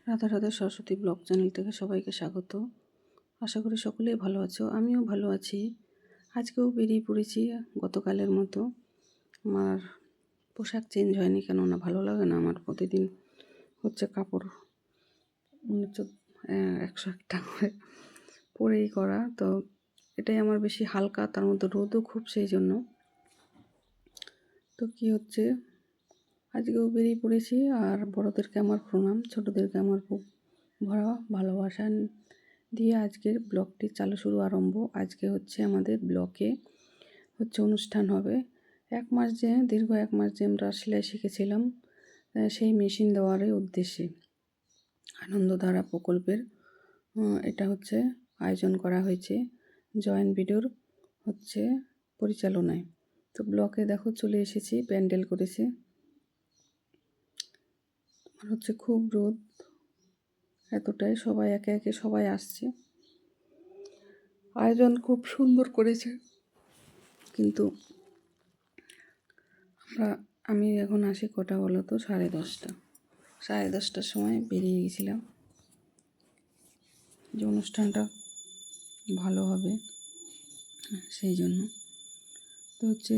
Radha Radha Saraswati blog channel থেকে সবাইকে স্বাগত। আশা করি সকলেই ভালো আছো, আমিও ভালো আছি। আজকেও বেরিয়ে পড়েছি গতকালের মতো। আমার পোশাক চেঞ্জ হয়নি, কেননা ভালো লাগে না আমার প্রতিদিন হচ্ছে কাপড় 101টা করে পরেই করা। তো এটাই আমার বেশি হালকা, তার মধ্যে রোদও খুব, সেই জন্য। তো কি হচ্ছে, আজকেও বেরিয়ে পড়েছি। আর বড়োদেরকে আমার প্রণাম, ছোটোদেরকে আমার খুব ভরা ভালোবাসা দিয়ে আজকের ব্লগটি শুরু আরম্ভ। আজকে হচ্ছে আমাদের ব্লকে হচ্ছে অনুষ্ঠান হবে। দীর্ঘ এক মাস যে আমরা সেলাই শিখেছিলাম, সেই মেশিন দেওয়ারই উদ্দেশ্যে আনন্দধারা প্রকল্পের এটা হচ্ছে আয়োজন করা হয়েছে জয়েন্ট ভিডিওর হচ্ছে পরিচালনায়। তো ব্লকে দেখো চলে এসেছি, প্যান্ডেল করেছে। হচ্ছে খুব রোদ, এতটাই সবাই একে একে সবাই আসছে। আয়োজন খুব সুন্দর করেছে, কিন্তু আমি এখন আসি কটা বলো তো, 10:30। 10:30টার সময় বেরিয়ে গেছিলাম যে অনুষ্ঠানটা ভালো হবে সেই জন্য। তো হচ্ছে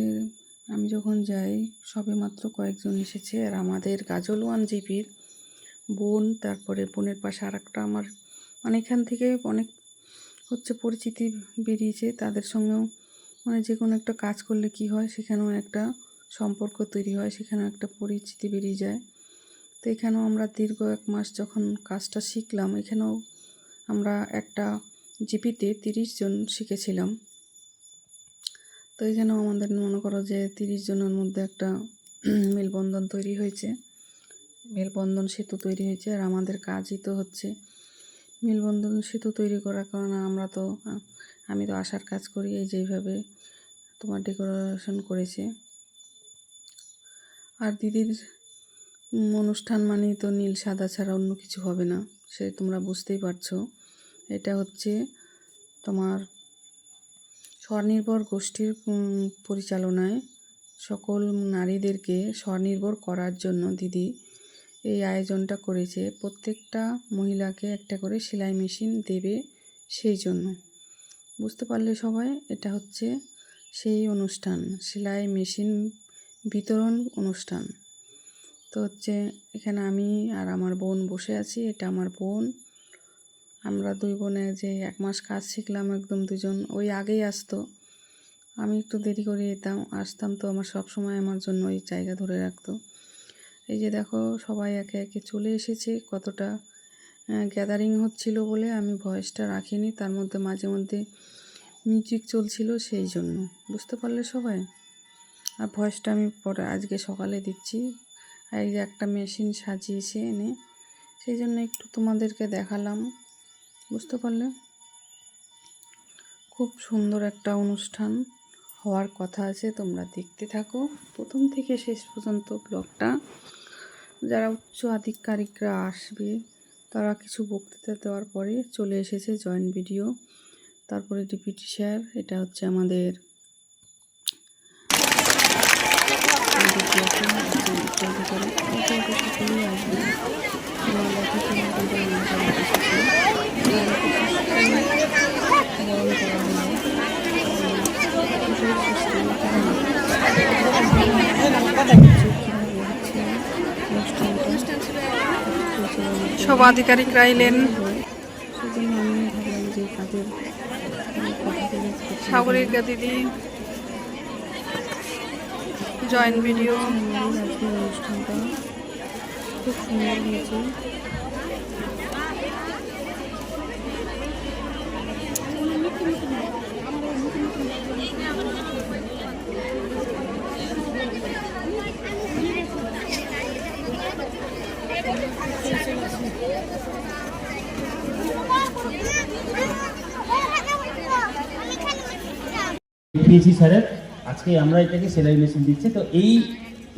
আমি যখন যাই সবে মাত্র কয়েকজন এসেছে। আর আমাদের গাজল 1 জিপির বোন, তারপরে বোনের পাশে আর একটা আমার এখান থেকে অনেক হচ্ছে পরিচিতি বেরিয়েছে। তাদের সঙ্গেও যে কোনো একটা কাজ করলে কি হয়, সেখানেও একটা সম্পর্ক তৈরি হয়, সেখানেও একটা পরিচিতি বেরিয়ে যায়। তো এখানেও আমরা দীর্ঘ 1 মাস যখন কাজটা শিখলাম, এখানেও আমরা একটা জিপিতে 30 জন শিখেছিলাম। তো এখানেও আমাদের মনে করো যে 30 জনের মধ্যে একটা মেলবন্ধন তৈরি হয়েছে, মেলবন্ধন সেতু তৈরি হয়েছে। আর আমাদের কাজই তো হচ্ছে মেলবন্ধন সেতু তৈরি করার কারণে আমি তো আশার কাজ করি। এই যেভাবে তোমার ডেকোরেশন করেছে। আর দিদির অনুষ্ঠান মানেই তো নীল সাদা ছাড়া অন্য কিছু হবে না, সে তোমরা বুঝতেই পারছো। এটা হচ্ছে তোমার স্বনির্ভর গোষ্ঠীর পরিচালনায় সকল নারীদেরকে স্বনির্ভর করার জন্য দিদি এই আয়োজনটা করেছে। প্রত্যেকটা মহিলাকে একটা করে সেলাই মেশিন দেবে, সেই জন্য। বুঝতে পারলে সবাই, এটা হচ্ছে সেই অনুষ্ঠান, সেলাই মেশিন বিতরণ অনুষ্ঠান। তো হচ্ছে এখানে আমি আর আমার বোন বসে আছি। এটা আমার বোন, আমরা 2 বোনে যে 1 মাস কাজ শিখলাম, একদম 2জন ওই আগেই আসতো। আমি একটু দেরি করে আসতাম, তো আমার সব সময় আমার জন্য ওই জায়গা ধরে রাখতো। এই যে দেখো সবাই একে একে চলে এসেছে। কতটা গ্যাদারিং হচ্ছিল বলে আমি ভয়েসটা রাখিনি, তার মধ্যে মাঝে মধ্যে মিউজিক চলছিল, সেই জন্য। বুঝতে পারলে সবাই। আর ভয়েসটা আমি পরে আজকে সকালে দিচ্ছি। আর এই যে একটা মেশিন সাজিয়েছে এনে, সেই জন্য একটু তোমাদেরকে দেখালাম। বুঝতে পারলে, খুব সুন্দর একটা অনুষ্ঠান হওয়ার কথা আছে। তোমরা দেখতে থাকো প্রথম থেকে শেষ পর্যন্ত ব্লগটা। যারা উচ্চ আধিকারিকরা আসবে, তারা কিছু বক্তৃতা দেওয়ার পরে চলে এসেছে জয়েন্ট ভিডিও, তারপরে ডিপিটি স্যার। এটা হচ্ছে আমাদের সকলেই আসবে। সব আধিকারিকরা এলেন। সেজন্য আমি ভাবলাম যে তাদের সাগরিকা দিদি জয়েন্ট ভিডিও আজকের অনুষ্ঠানটা খুব সুন্দর হয়েছে। পিএসি স্যারের আজকে আমরা এটাকে সেলাই মেশিন দিচ্ছি। তো এই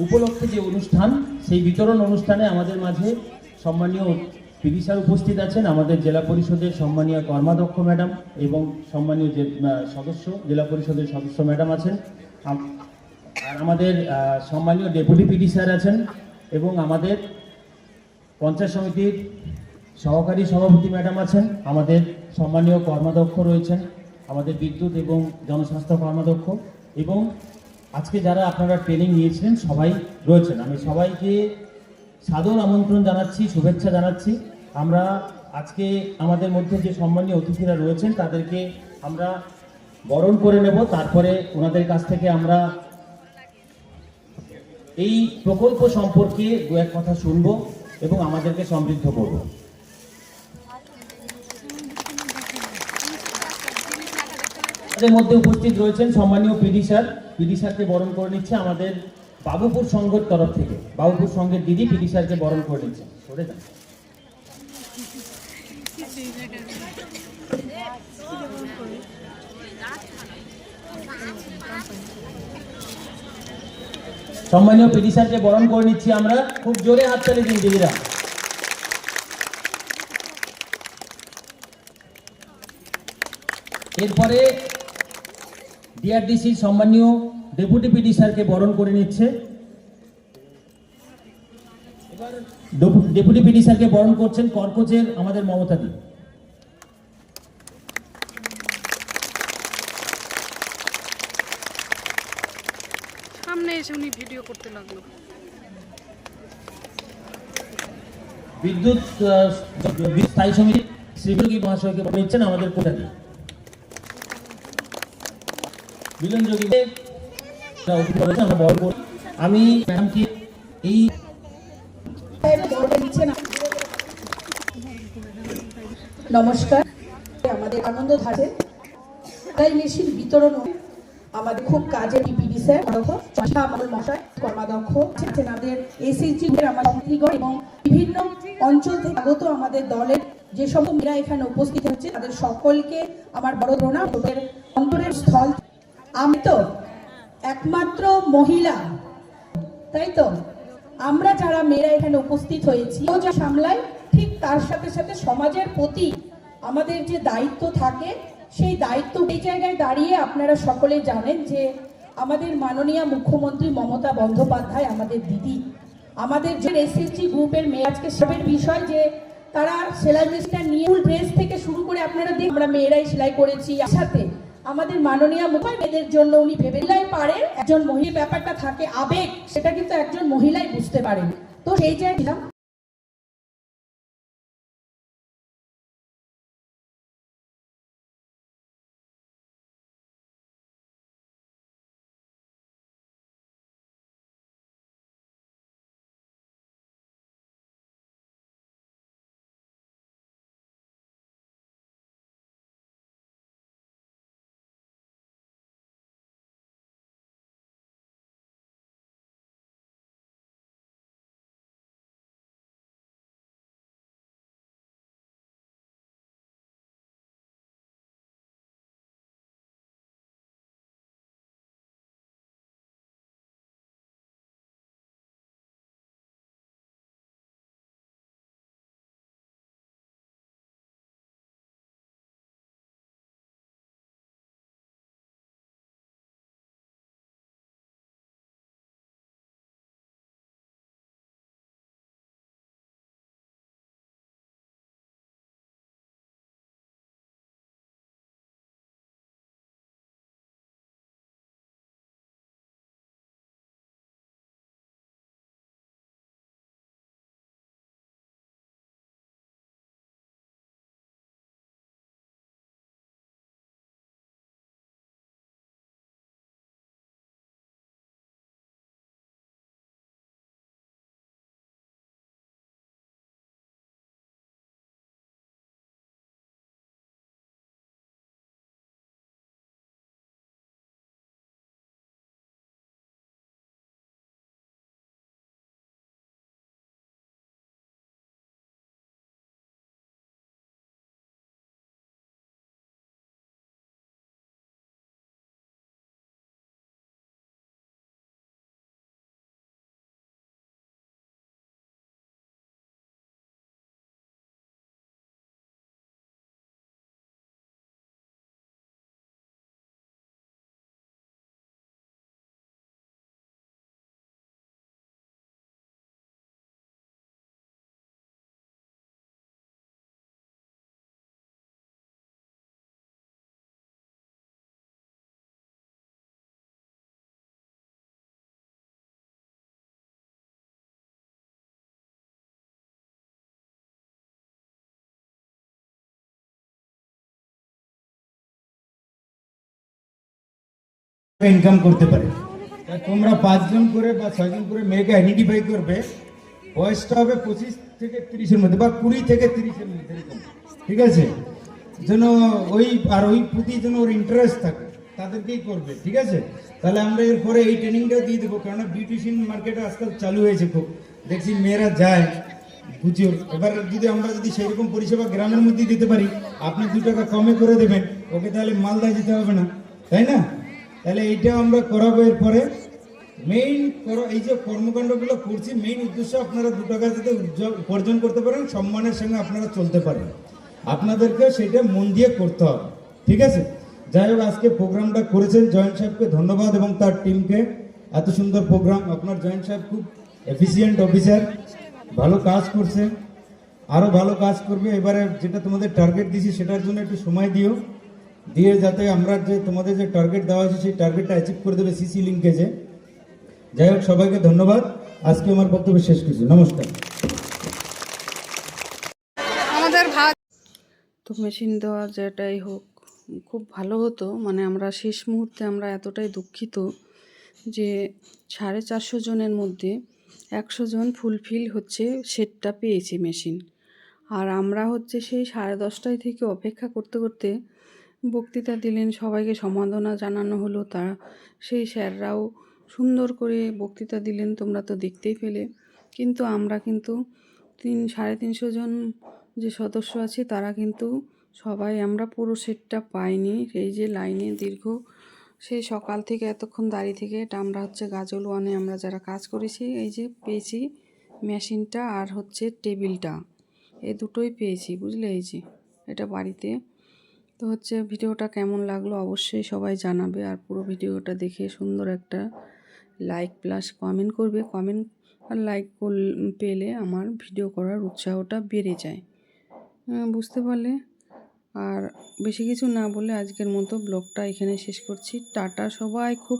উপলক্ষে যে অনুষ্ঠান, সেই বিতরণ অনুষ্ঠানে আমাদের মাঝে সম্মানীয় পিডি স্যার উপস্থিত আছেন, আমাদের জেলা পরিষদের সম্মানীয় কর্মাধ্যক্ষ ম্যাডাম এবং সম্মানীয় যে জেলা পরিষদের সদস্য ম্যাডাম আছেন, আর আমাদের সম্মানীয় ডেপুটি পিডি স্যার আছেন, এবং আমাদের পঞ্চায়েত সমিতির সহকারী সভাপতি ম্যাডাম আছেন, আমাদের সম্মানীয় কর্মাধ্যক্ষ রয়েছেন, আমাদের বিদ্যুৎ এবং জনস্বাস্থ্য কর্মাধ্যক্ষ, এবং আজকে যারা আপনারা ট্রেনিং নিয়েছিলেন সবাই রয়েছেন। আমি সবাইকে সাদর আমন্ত্রণ জানাচ্ছি, শুভেচ্ছা জানাচ্ছি। আমরা আজকে আমাদের মধ্যে যে সম্মানীয় অতিথিরা রয়েছেন তাদেরকে আমরা বরণ করে নেব, তারপরে ওনাদের কাছ থেকে আমরা এই প্রকল্প সম্পর্কে দু এক কথা শুনব এবং আমাদেরকে সমৃদ্ধ করব। আমাদের মধ্যে উপস্থিত রয়েছেন সম্মানীয় পিডি স্যার। পিডি স্যারকে বরণ করে নিচ্ছে আমাদের বাবুপুর সংঘের তরফ থেকে। বাবুপুর সংঘের দিদি পিডি স্যারকে বরণ করে নিচ্ছে। সরে যান। সম্মানীয় পিডি স্যারকে বরণ করে নিচ্ছি আমরা। খুব জোরে হাততালি দিন দিদিরা। এরপরে ডিআরডিসির সম্মানীয় ডেপুটি পিডি স্যারকে বরণ করে নিচ্ছে। এবার ডেপুটি পিডি স্যারকে বরণ করছেন কর্কচের আমাদের মমতা দি। সামনে এসে উনি ভিডিও করতে লাগলো। বিদ্যুৎ স্থায়ী সমিতি শ্রীযোগী মহাশয়কে বরণ নিচ্ছেন আমাদের কোটাদি। মিলন যোগীকে আমরা বরণ করি। আমি ম্যাডামকে এই নমস্কার। আমাদের আনন্দ ধারে তাই মেশিন বিতরণ আমাদের খুব কাজে পিডি স্যার আমল মশাই কর্মাধ্যক্ষ আছেন, আমাদের এসএসজি আমার মন্ত্রীগণ এবং বিভিন্ন অঞ্চল থেকে আগত আমাদের দলের যে সব মেয়েরা এখানে উপস্থিত হচ্ছে তাদের সকলকে আমার বড় প্রণাম। ওদের অন্তরের স্থল। আমি তো একমাত্র মহিলা, তাই তো আমরা যারা মেয়েরা এখানে উপস্থিত হয়েছি ও যা সামলাই, ঠিক তার সাথে সাথে সমাজের প্রতি আমাদের যে দায়িত্ব থাকে সেই দায়িত্ব এই জায়গায় দাঁড়িয়ে আপনারা সকলে জানেন যে আমাদের মাননীয় মুখ্যমন্ত্রী মমতা বন্দ্যোপাধ্যায় আমাদের দিদি, আমাদের যে এসএসজি গ্রুপের মেয়ে আজকে সবের বিষয় যে তারা সেলাই মেশিনটা নিয়ে ড্রেস থেকে শুরু করে আপনারা দেখুন আমরা মেয়েরাই সেলাই করেছি। সাথে আমাদের মাননীয় মুখ্যমন্ত্রীদের জন্য উনি ভেবেলাই পারে একজন মহিলা ব্যাপারটা থাকে আবেগ, সেটা কিন্তু একজন মহিলাই বুঝতে পারেন। তো সেই জায়গায় ইনকাম করতে পারে। তা তোমরা 5 জন করে বা 6 জন করে মেয়েকে আইডেন্টিফাই করবে, বয়সটা হবে 25 থেকে 30-এর মধ্যে বা 20 থেকে 30-এর মধ্যে এরকম, ঠিক আছে? যেন ওই প্রতি যেন ওর ইন্টারেস্ট থাকে, তাদেরকেই করবে, ঠিক আছে? তাহলে আমরা এরপরে এই ট্রেনিংটা দিয়ে দেবো, কারণ বিউটিশিয়ান মার্কেটে আজকাল চালু হয়েছে খুব, দেখছি মেয়েরা যায় প্রচুর। এবার আমরা যদি সেরকম পরিষেবা গ্রামের মধ্যেই দিতে পারি, আপনি 2 টাকা কমে করে দেবেন ওকে, তাহলে মালদায় যেতে হবে না, তাই না? তাহলে এইটা আমরা করাবো। এরপরে মেইন এই যে কর্মকাণ্ডগুলো করছি, মেইন উদ্দেশ্য আপনারা 2 টাকা যাতে উপার্জন করতে পারেন, সম্মানের সঙ্গে আপনারা চলতে পারেন, আপনাদেরকে সেটা মন দিয়ে করতে হবে, ঠিক আছে? যাই হোক, আজকে প্রোগ্রামটা করেছেন জয়েন্ট সাহেবকে ধন্যবাদ এবং তার টিমকে। এত সুন্দর প্রোগ্রাম, আপনার জয়েন্ট সাহেব খুব এফিসিয়েন্ট অফিসার, ভালো কাজ করছে, আরও ভালো কাজ করবে। এবারে যেটা তোমাদের টার্গেট দিয়েছি সেটার জন্য একটু সময় দিও, দিয়ে যাতে আমরা যে তোমাদের যে টার্গেট দেওয়া হয়েছে সেই টার্গেটটা অ্যাচিভ করে দেবে সিসি লিঙ্কেজে। যাই হোক, সবাইকে ধন্যবাদ। আজকে আমার বক্তব্য শেষ করছি, নমস্কার। আমাদের ভাত তো মেশিন দেওয়া যেটাই হোক খুব ভালো হতো, মানে আমরা শেষ মুহূর্তে আমরা এতটাই দুঃখিত যে 450 জনের মধ্যে 100 জন ফুলফিল হচ্ছে সেটটা পেয়েছে মেশিন, আর আমরা হচ্ছে সেই 10:30 থেকে অপেক্ষা করতে করতে বক্তৃতা দিলেন, সবাইকে সম্মাননা জানানো হলো, তারা সেই স্যাররাও সুন্দর করে বক্তৃতা দিলেন, তোমরা তো দেখতেই পেলে। কিন্তু আমরা কিন্তু 350 জন যে সদস্য আছি তারা কিন্তু সবাই আমরা পুরো সেটটা পাইনি। এই যে লাইনে দীর্ঘ সেই সকাল থেকে এতক্ষণ দাঁড়িয়ে থেকে, এটা আমরা হচ্ছে গাজল ওয়ানে আমরা যারা কাজ করেছি, এই যে পেয়েছি মেশিনটা আর হচ্ছে টেবিলটা, এই দুটোই পেয়েছি, বুঝলে? এই যে এটা বাড়িতে। তো হচ্ছে ভিডিওটা কেমন লাগলো অবশ্যই সবাই জানাবে, আর পুরো ভিডিওটা দেখে সুন্দর একটা লাইক প্লাস কমেন্ট করবে। কমেন্ট আর লাইক পেলে আমার ভিডিও করার উৎসাহটা বেড়ে যায়, বুঝতে পারলে? আর বেশি কিছু না বলে আজকের মতো ব্লগটা এখানে শেষ করছি। টাটা সবাই, খুব